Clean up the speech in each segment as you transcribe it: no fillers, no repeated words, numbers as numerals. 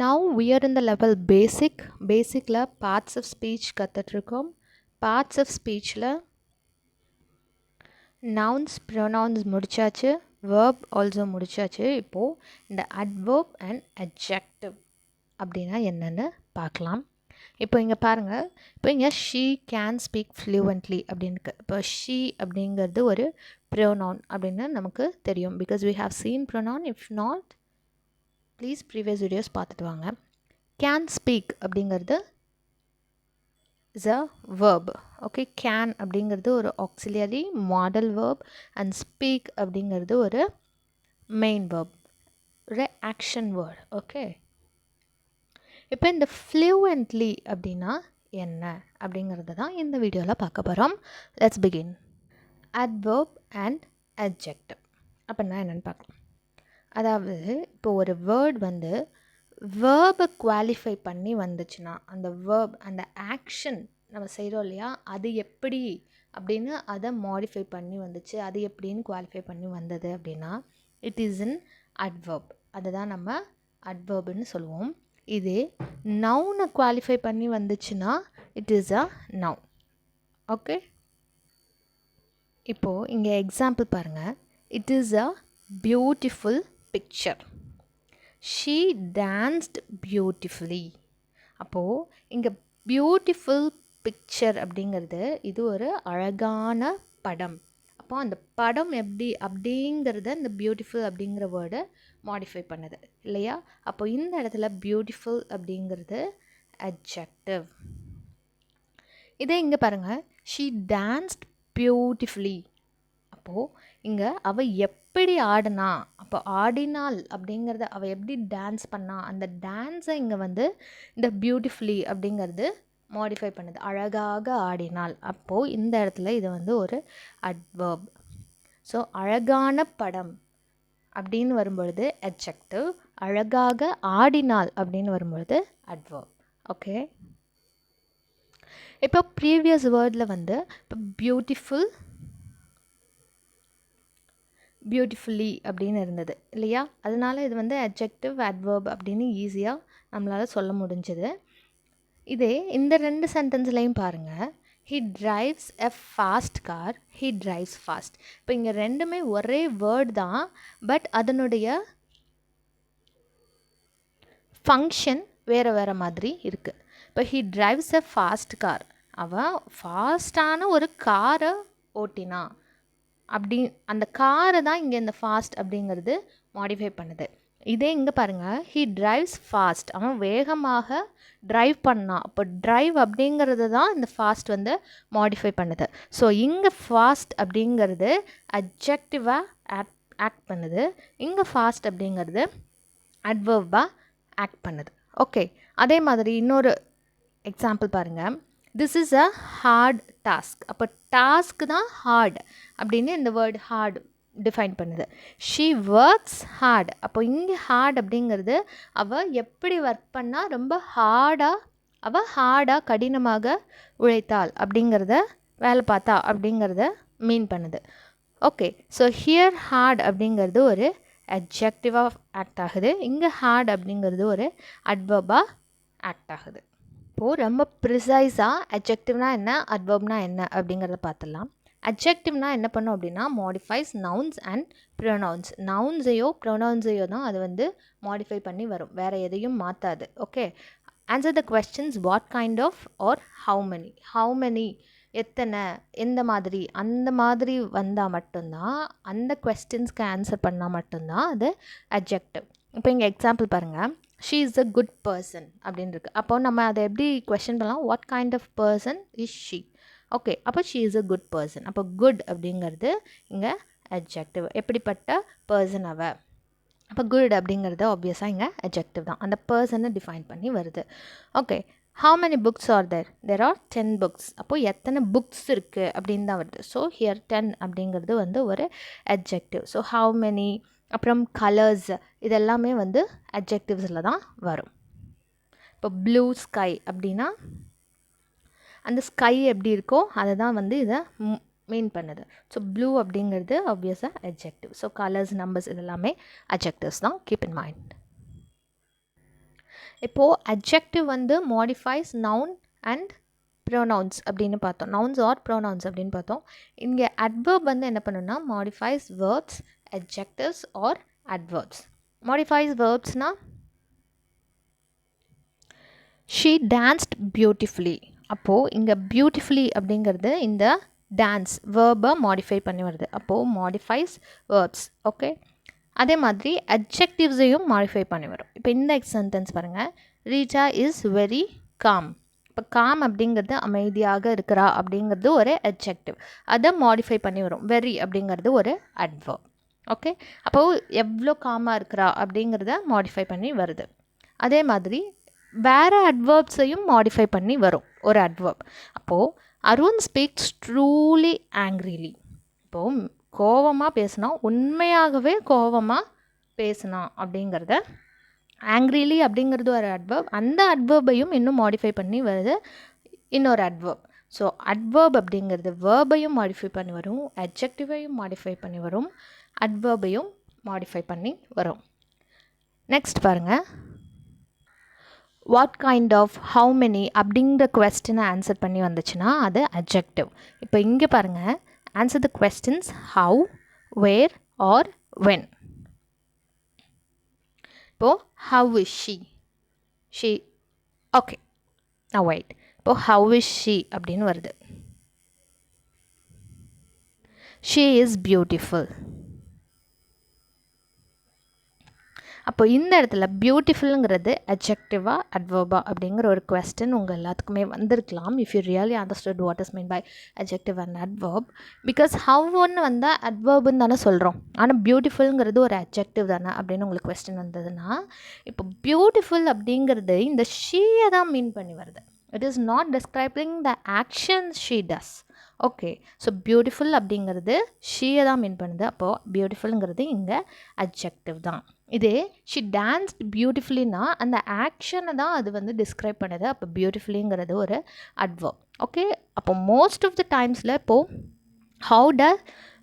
Now we are in the level basic. Basicல parts of speech கற்றுட்ருக்கோம். Parts of speechல nouns, pronouns முடிச்சாச்சு. verb also முடிச்சாச்சு. இப்போது இந்த adverb and adjective அப்படின்னா என்னென்னு பார்க்கலாம். இப்போ இங்கே பாருங்கள், இப்போ இங்கே she can speak fluently அப்படின்னு இப்போ she அப்படிங்கிறது ஒரு pronoun அப்படின்னு நமக்கு தெரியும். because we have seen pronoun. if not, please previous videos பார்த்துட்டு வாங்க. கேன் ஸ்பீக் அப்படிங்கிறது is a verb. Okay, can அப்படிங்கிறது ஒரு ஆக்சிலியரி மாடல் வேர்ப் அண்ட் ஸ்பீக் அப்படிங்கிறது ஒரு மெயின் வேர்ப், ஒரு ஆக்ஷன் வேர்ட். ஓகே, இப்போ இந்த ஃப்ளூவெண்ட்லி அப்படின்னா என்ன அப்படிங்கிறது தான் இந்த வீடியோவில் பார்க்க போகிறோம். Let's begin. Adverb and adjective அப்படின்னா என்னென்னு பார்க்கலாம். அதாவது இப்போ ஒரு வேர்ட் வந்து வேர்பை குவாலிஃபை பண்ணி வந்துச்சுன்னா, அந்த வேர்ப் அந்த ஆக்ஷன் நம்ம செய்கிறோம் இல்லையா, அது எப்படி அப்படின்னு அதை மாடிஃபை பண்ணி வந்துச்சு, அது எப்படின்னு குவாலிஃபை பண்ணி வந்தது அப்படின்னா இட் இஸ் இன் அட்வர்ப். அதை தான் நம்ம அட்வர்ப்னு சொல்லுவோம். இதே நவுனை குவாலிஃபை பண்ணி வந்துச்சுன்னா it is a noun. Okay, இப்போது இங்கே எக்ஸாம்பிள் பாருங்கள். It is a beautiful picture. She danced beautifully. அப்போது இங்கே பியூட்டிஃபுல் பிக்சர் அப்படிங்கிறது இது ஒரு அழகான படம். அப்போ அந்த படம் எப்படி அப்படிங்கிறத இந்த பியூட்டிஃபுல் அப்படிங்கிற வேர்டை மாடிஃபை பண்ணுது இல்லையா. அப்போ இந்த இடத்துல பியூட்டிஃபுல் அப்படிங்கிறது adjective. இதே இங்கே பாருங்கள், she danced beautifully. அப்போது இங்கே அவள் எப்படி ஆடினா, அப்போ ஆடினாள் அப்படிங்கிறத அவள் எப்படி டான்ஸ் பண்ணா, அந்த டான்ஸை இங்கே வந்து இந்த பியூட்டிஃபுல்லி அப்படிங்கிறது மாடிஃபை பண்ணுது, அழகாக ஆடினாள். அப்போது இந்த இடத்துல இது வந்து ஒரு அட்வர்ப். ஸோ அழகான படம் அப்படின்னு வரும்பொழுது adjective, அழகாக ஆடினாள் அப்படின்னு வரும்பொழுது adverb. ஓகே, இப்போ ப்ரீவியஸ் வேர்டில் வந்து இப்போ பியூட்டிஃபுல்லி அப்படின்னு இருந்தது இல்லையா. அதனால் இது வந்து adjective, adverb அப்படின்னு ஈஸியாக நம்மளால் சொல்ல முடிஞ்சது. இதே இந்த ரெண்டு சென்டென்ஸ்லையும் பாருங்கள், he drives a fast car, he drives fast. இப்போ இங்கே ரெண்டுமே ஒரே வேர்ட் தான், பட் அதனுடைய ஃபங்க்ஷன் வேறு வேறு மாதிரி இருக்குது. இப்போ he drives a fast car, அவன் ஃபாஸ்டான ஒரு காரை ஓட்டினா அப்படி அந்த காரை தான் இங்கே இந்த ஃபாஸ்ட் அப்படிங்கிறது மாடிஃபை பண்ணுது. இதே இங்கே பாருங்கள், he drives fast, அவன் வேகமாக ட்ரைவ் பண்ணான். அப்போ ட்ரைவ் அப்படிங்கிறது தான் இந்த ஃபாஸ்ட் வந்து மாடிஃபை பண்ணுது. ஸோ இங்கே ஃபாஸ்ட் அப்படிங்கிறது அட்ஜெக்டிவாக ஆக்ட் பண்ணுது, இங்கே ஃபாஸ்ட் அப்படிங்கிறது அட்வர்பாக ஆக்ட் பண்ணுது. ஓகே, அதே மாதிரி இன்னொரு எக்ஸாம்பிள் பாருங்கள். This is a heart task. அப்போ டாஸ்க் தான் ஹார்ட் அப்படின்னு இந்த வேர்டு ஹார்ட் டிஃபைன் பண்ணுது. She works hard. அப்போ இங்கே ஹார்ட் அப்படிங்கிறது அவள் எப்படி ஒர்க் பண்ணால் ரொம்ப ஹார்டாக கடினமாக உழைத்தாள் அப்படிங்கிறத, வேலை பார்த்தா அப்படிங்கிறத மீன் பண்ணுது. ஓகே, ஸோ ஹியர் ஹார்ட் அப்படிங்கிறது ஒரு அட்ஜெக்டிவாக ஆக்ட் ஆகுது, இங்கே ஹார்ட் அப்படிங்கிறது ஒரு அட்வர்பாக ஆக்ட் ஆகுது. இப்போது ரொம்ப ப்ரிசைஸாக அட்ஜெக்டிவ்னா என்ன, அட்வர்ப்னா என்ன அப்படிங்கிறத பார்த்துடலாம். அட்ஜெக்டிவ்னா என்ன பண்ணும் அப்படின்னா மாடிஃபைஸ் நவுன்ஸ் அண்ட் ப்ரொனவுன்ஸ். நவுன்ஸையோ ப்ரொனவுன்ஸையோ தான் அது வந்து மாடிஃபை பண்ணி வரும், வேறு எதையும் மாற்றாது. Okay, answer the questions what kind of or how many எத்தனை, எந்த மாதிரி, அந்த மாதிரி வந்தால் மட்டும்தான், அந்த கொஸ்டின்ஸ்க்கு ஆன்சர் பண்ணால் மட்டும்தான் அது அட்ஜெக்டிவ். இப்போ இங்கே எக்ஸாம்பிள் பாருங்கள், she is a good person அப்படின்னு இருக்குது. அப்போ நம்ம அதை எப்படி கொஸ்டின் பண்ணலாம், what kind of person is she. Okay, அப்போ she is a good person. அப்போ குட் அப்படிங்கிறது இங்கே அட்ஜெக்டிவ், எப்படிப்பட்ட பர்சன் அவ. அப்போ குட் அப்படிங்கிறது ஆப்வியஸாக இங்கே அட்ஜெக்டிவ் தான், அந்த பர்சனை டிஃபைன் பண்ணி வருது. Okay, how many books are there are 10 books. அப்போது எத்தனை புக்ஸ் இருக்குது அப்படின்னு தான் வருது. ஸோ ஹியர் 10 அப்படிங்கிறது வந்து ஒரு அட்ஜெக்டிவ். ஸோ ஹவு மெனி, அப்புறம் கலர்ஸ், இதெல்லாமே வந்து அட்ஜெக்டிவ்ஸில் தான் வரும். இப்போ ப்ளூ ஸ்கை அப்படின்னா அந்த ஸ்கை எப்படி இருக்கோ அதை தான் வந்து இதை மீன் பண்ணுது. ஸோ ப்ளூ அப்படிங்கிறது ஆப்வியஸாக அட்ஜெக்டிவ். ஸோ கலர்ஸ், நம்பர்ஸ் இதெல்லாமே அட்ஜெக்டிவ்ஸ் தான், கீப் இன் மைண்ட். இப்போது adjective வந்து modifies noun and pronouns அப்படின்னு பார்த்தோம். nouns or pronouns அப்படின்னு பார்த்தோம். இங்கே adverb வந்து என்ன பண்ணுன்னா modifies verbs, adjectives or adverbs. modifies verbsனா she danced beautifully. அப்போது இங்கே beautifully அப்படிங்கிறது இந்த டான்ஸ் வேர்பை மாடிஃபை பண்ணி வருது. அப்போது மாடிஃபைஸ் வேர்ப்ஸ். ஓகே, அதே மாதிரி அட்ஜெக்டிவ்ஸையும் மாடிஃபை பண்ணி வரும். இப்போ இந்த சென்டென்ஸ் பாருங்கள், ரீட்டா இஸ் வெரி காம். இப்போ காம் அப்படிங்கிறது அமைதியாக இருக்கிறா அப்படிங்கிறது ஒரு அட்ஜெக்டிவ், அதை மாடிஃபை பண்ணி வரும். வெரி அப்படிங்கிறது ஒரு அட்வர்ப். ஓகே, அப்போது எவ்வளோ காமாக இருக்கிறா அப்படிங்கிறத மாடிஃபை பண்ணி வருது. அதே மாதிரி வேறு அட்வர்ப்ஸையும் மாடிஃபை பண்ணி வரும் ஒரு அட்வர்ப். அப்போது அருண் ஸ்பீக்ஸ் ட்ரூலி ஆங்க்ரிலி. இப்போது கோவமாக பேசினா, உண்மையாகவே கோவமாக பேசினா அப்படிங்கிறத ஆங்க்ரிலி அப்படிங்கிறது ஒரு அட்வர்ப். அந்த அட்வர்பையும் இன்னும் மாடிஃபை பண்ணி வருது இன்னொரு அட்வர்ப். ஸோ அட்வர்ப் அப்படிங்கிறது வேர்பையும் மாடிஃபை பண்ணி வரும், அட்ஜெக்டிவையும் மாடிஃபை பண்ணி வரும், அட்வர்பையும் மாடிஃபை பண்ணி வரும். நெக்ஸ்ட் பாருங்கள், what kind of, how many அப்படிங்கிற கொஸ்டினை ஆன்சர் பண்ணி வந்துச்சுன்னா அது அட்ஜெக்டிவ். இப்போ இங்கே பாருங்கள், answer the questions how, where or when. இப்போ how is she okay, now wait. இப்போ how is she அப்படின்னு வருது. she is beautiful. அப்போ இந்த இடத்துல பியூட்டிஃபுல்லுங்கிறது அட்ஜெக்டிவா அட்வர்பா அப்படிங்கிற ஒரு கொஸ்டின் உங்கள் எல்லாத்துக்குமே வந்திருக்கலாம். If you really understood what is mean by adjective and adverb. Because ஹவ்னு வந்தால் அட்வர்புன்னு தானே சொல்கிறோம், ஆனால் பியூட்டிஃபுல்ங்கிறது ஒரு அட்ஜெக்டிவ் தானே அப்படின்னு உங்களுக்கு கொஸ்டின் வந்ததுன்னா, இப்போ பியூட்டிஃபுல் அப்படிங்கிறது இந்த ஷீயை தான் மீன் பண்ணி வருது. It is not describing the actions she does. Okay, so beautiful அப்படிங்கிறது ஷீயை தான் மீன் பண்ணுது. அப்போது பியூட்டிஃபுல்ங்கிறது இங்கே அட்ஜெக்டிவ் தான். இதே ஷி டான்ஸ்ட் பியூட்டிஃபுல்லினா அந்த ஆக்ஷனை தான் அது வந்து டிஸ்கிரைப் பண்ணுது. அப்போ பியூட்டிஃபுல்லிங்கிறது ஒரு அட்வர்ப். ஓகே, அப்போ மோஸ்ட் ஆஃப் த டைம்ஸில் இப்போது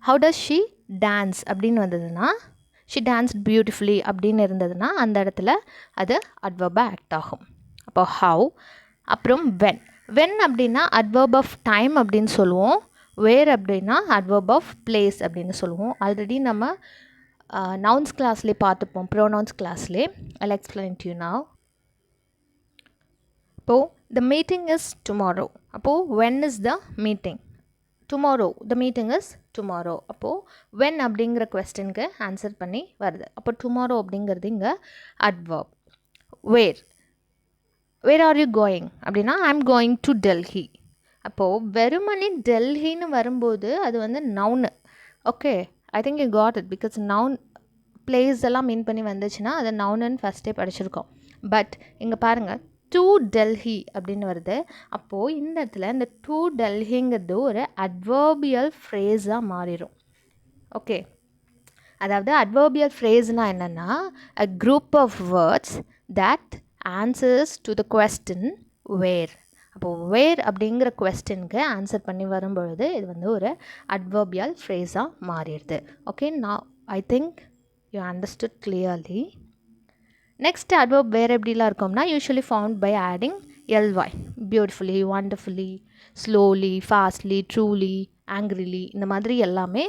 ஹவு டஸ் ஷி டான்ஸ் அப்படின்னு வந்ததுன்னா, ஷி டான்ஸ்ட் பியூட்டிஃபுல்லி அப்படின்னு இருந்ததுன்னா அந்த இடத்துல அது அட்வர்பாக ஆக்ட் ஆகும். அப்போ ஹவு, அப்புறம் வென் அப்படின்னா அட்வர்ப் ஆஃப் டைம் அப்படின்னு சொல்லுவோம், வேர் அப்படின்னா அட்வர்ப் ஆஃப் பிளேஸ் அப்படின்னு சொல்லுவோம். ஆல்ரெடி நம்ம நவுன்ஸ் கிளாஸ்லேயே பார்த்துப்போம், pronouns கிளாஸ்லேயே. I'll explain to you now. இப்போது the meeting is tomorrow. அப்போது when is the meeting? tomorrow, the meeting is tomorrow. அப்போது when அப்படிங்கிற கொஸ்டினுக்கு ஆன்சர் பண்ணி வருது. அப்போ tomorrow அப்படிங்கிறது இங்கே adverb. where are you going அப்படின்னா I'm going to Delhi. அப்போது வெறுமனே டெல்லின்னு வரும்போது அது வந்து noun. Okay, I think you got it. Because noun place எல்லாம் மீன் பண்ணி வந்துச்சுன்னா அதை நவுனுன்னு ஃபஸ்ட்டே படிச்சிருக்கோம். பட் இங்கே பாருங்கள், டு டெல்லி அப்படின்னு வருது. அப்போது இந்த இடத்துல இந்த டு டெல்லிங்கிறது ஒரு அட்வர்பியல் ஃப்ரேஸாக மாறிடும். ஓகே, அதாவது அட்வர்பியல் ஃப்ரேஸ்னால் என்னென்னா a group of words that answers to the question where. அப்போது வேர் அப்படிங்கிற கொஸ்டினுக்கு ஆன்சர் பண்ணி வரும்பொழுது இது வந்து ஒரு அட்வர்பியல் ஃப்ரேஸாக மாறிடுது. ஓகே, நான் I think you understood clearly. Next adverb வேறு எப்படிலாம் இருக்கும்னா, usually found by adding ly. Beautifully, wonderfully, slowly, fastly, truly, angrily, இந்த மாதிரி எல்லாமே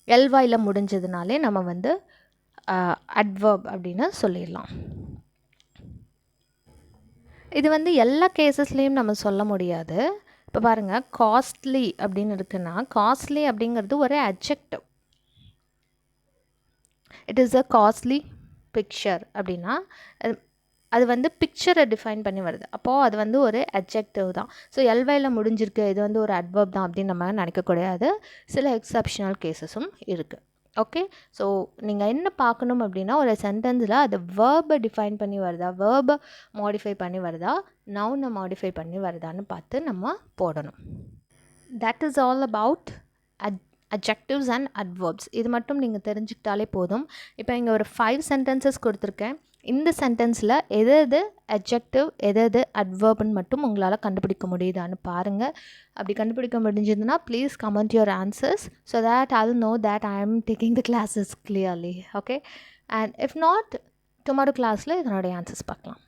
lyல முடிஞ்சதுனாலே நம்ம வந்து அட்வர்ப் அப்படின்னு சொல்லிடலாம். இது வந்து எல்லா கேசஸ்லேயும் நம்ம சொல்ல முடியாது. இப்போ பாருங்கள், காஸ்ட்லி அப்படின்னு இருக்குன்னா, காஸ்ட்லி அப்படிங்கிறது ஒரு adjective. It is a costly picture அப்படின்னா அது வந்து பிக்சரை டிஃபைன் பண்ணி வருது. அப்போது அது வந்து ஒரு அட்ஜெக்டிவ் தான். ஸோ எல்வையில் முடிஞ்சிருக்கு, இது வந்து ஒரு அட்வர்ப் தான் அப்படின்னு நம்ம நினைக்கக்கூடாது. சில எக்ஸப்ஷனல் கேசஸும் இருக்குது. ஓகே, ஸோ நீங்கள் என்ன பார்க்கணும் அப்படின்னா, ஒரு சென்டென்ஸில் அது வேர்பை டிஃபைன் பண்ணி வருதா, வேர்பை மாடிஃபை பண்ணி வருதா, நவுனை மாடிஃபை பண்ணி வருதான்னு பார்த்து நம்ம போடணும். That is all about adjectives and adverbs. இது மட்டும் நீங்கள் தெரிஞ்சுக்கிட்டாலே போதும். இப்போ இங்கே ஒரு 5 சென்டென்சஸ் கொடுத்துருக்கேன். இந்த சென்டென்ஸில் எது adjective எது adverbன்னு மட்டும் உங்களால் கண்டுபிடிக்க முடியுதான்னு பாருங்கள். அப்படி கண்டுபிடிக்க முடிஞ்சதுன்னா please comment your answers so that I will know that I am taking the classes clearly. Okay, and if not, tomorrow classல இதனுடைய answers பார்க்கலாம்.